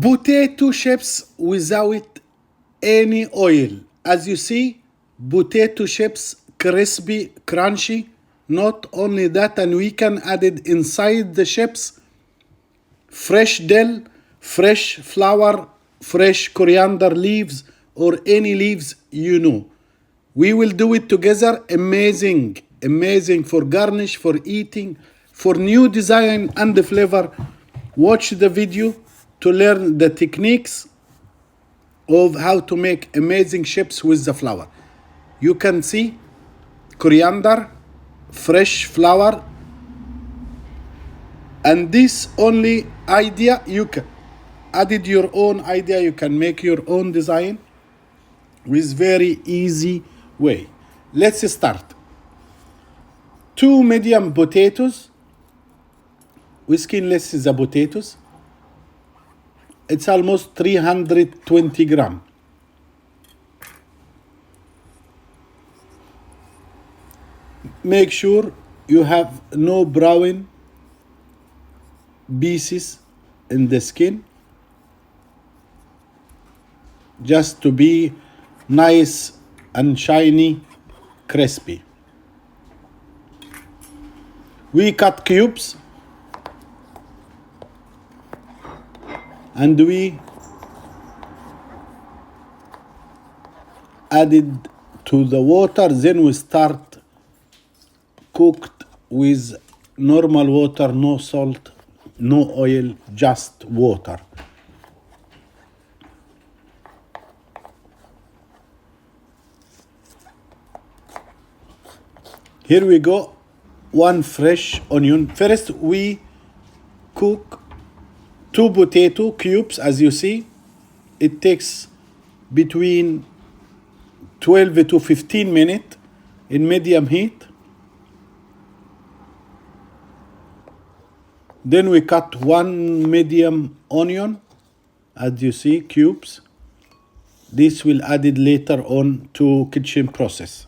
Potato chips without any oil. As you see, potato chips crispy, crunchy. Not only that, and we can add it inside the chips fresh dill, fresh flour, fresh coriander leaves, or any leaves you know. We will do it together. Amazing, amazing for garnish, for eating, for new design and the flavor. Watch the video to learn the techniques of how to make amazing chips with the flour. You can see coriander, fresh flour, and this only idea. You can add your own idea. You can make your own design with very easy way. Let's start. 2 medium potatoes. We skinless the potatoes. It's almost 320 grams. Make sure you have no brown pieces in the skin, just to be nice and shiny, crispy. We cut cubes and we added to the water. Then we start cooked with normal water, no salt, no oil, just water. Here we go. 1 fresh onion. First we cook 2 potato cubes. As you see, it takes between 12 to 15 minutes in medium heat. Then we cut 1 medium onion, as you see, cubes. This will added later on to kitchen process.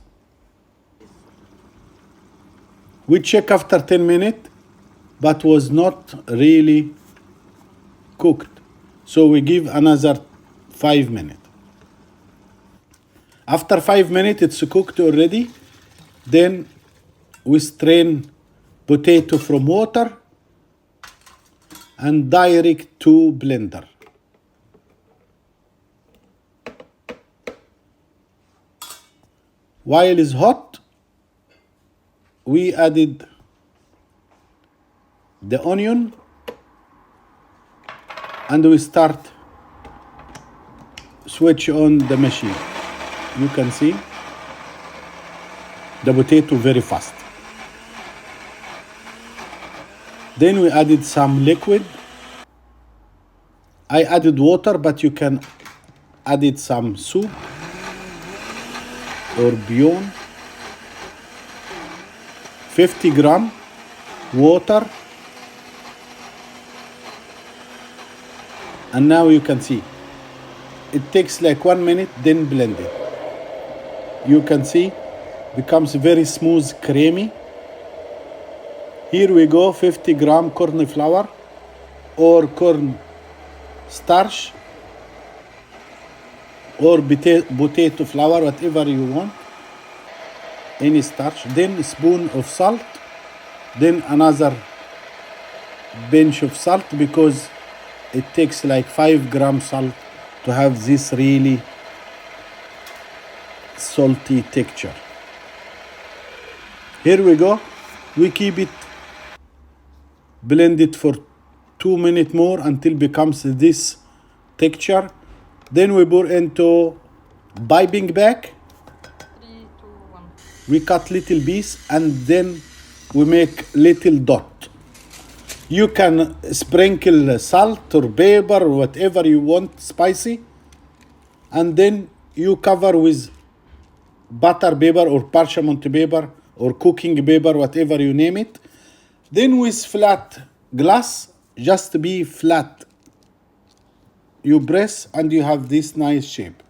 We check after 10 minutes, but was not really cooked. So we give another 5 minutes. After 5 minutes, it's cooked already. Then we strain potato from water and direct to blender. While it's hot, we added the onion and we start switch on the machine. You can see the potato very fast. Then we added some liquid. I added water, but you can add some soup or bouillon. 50 grams water. And now you can see it takes like 1 minute, then blend it. You can see becomes very smooth, creamy. Here we go, 50 grams cornflour or cornstarch or potato flour, whatever you want, any starch. Then a spoon of salt, then another pinch of salt, because it takes like 5 grams salt to have this really salty texture. Here we go. We keep it blend it for 2 minutes more until becomes this texture. Then we pour into piping bag. 3, 2, 1. We cut little piece and then we make little dot. You can sprinkle salt or pepper or whatever you want, spicy, and then you cover with butter paper or parchment paper or cooking paper, whatever you name it. Then with flat glass, just be flat, you press and you have this nice shape.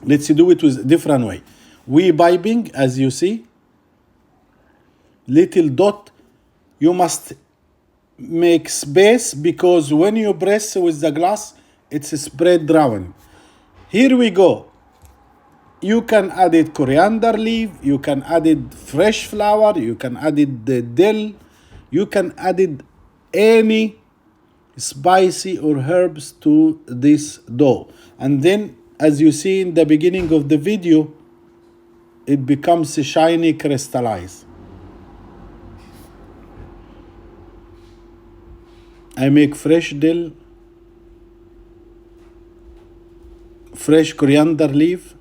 Let's do it with a different way. We piping, as you see, little dot You must make space because when you press with the glass, it's spread around. Here we go. You can add it coriander leaf, you can add it fresh flour, you can add it the dill, you can add it any spicy or herbs to this dough. And then, as you see in the beginning of the video, it becomes shiny, crystallized. I make fresh dill, fresh coriander leaf,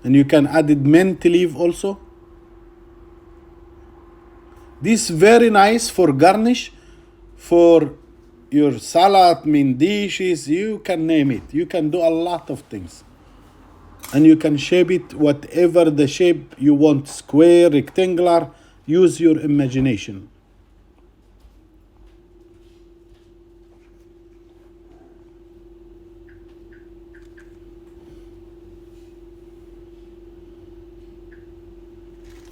and you can add it mint leaf also. This is very nice for garnish, for your salad, main dishes, you can name it. You can do a lot of things. And you can shape it whatever the shape you want, square, rectangular, use your imagination.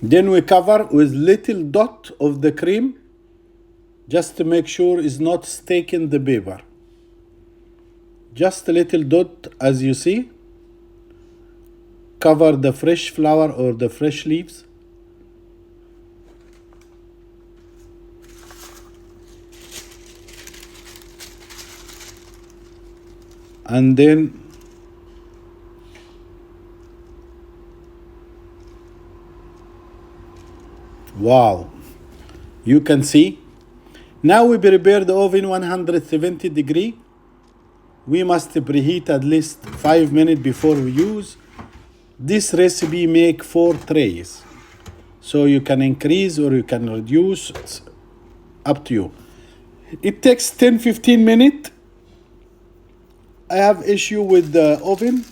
Then we cover with little dot of the cream, just to make sure it's not sticking the paper. Just a little dot, as you see. Cover the fresh flour or the fresh leaves. And then wow, you can see. Now we prepare the oven 170 degree. We must preheat at least 5 minutes before we use. This recipe make 4 trays. So you can increase or you can reduce, it's up to you. It takes 10-15 minutes. I have issue with the oven.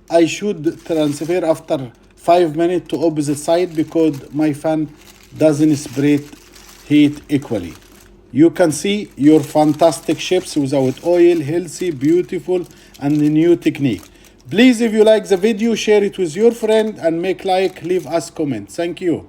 I should transfer after 5 minutes to opposite side because my fan doesn't spread heat equally. You can see your fantastic chips without oil, healthy, beautiful, and a new technique. Please, if you like the video, share it with your friend and make like, leave us comment. Thank you.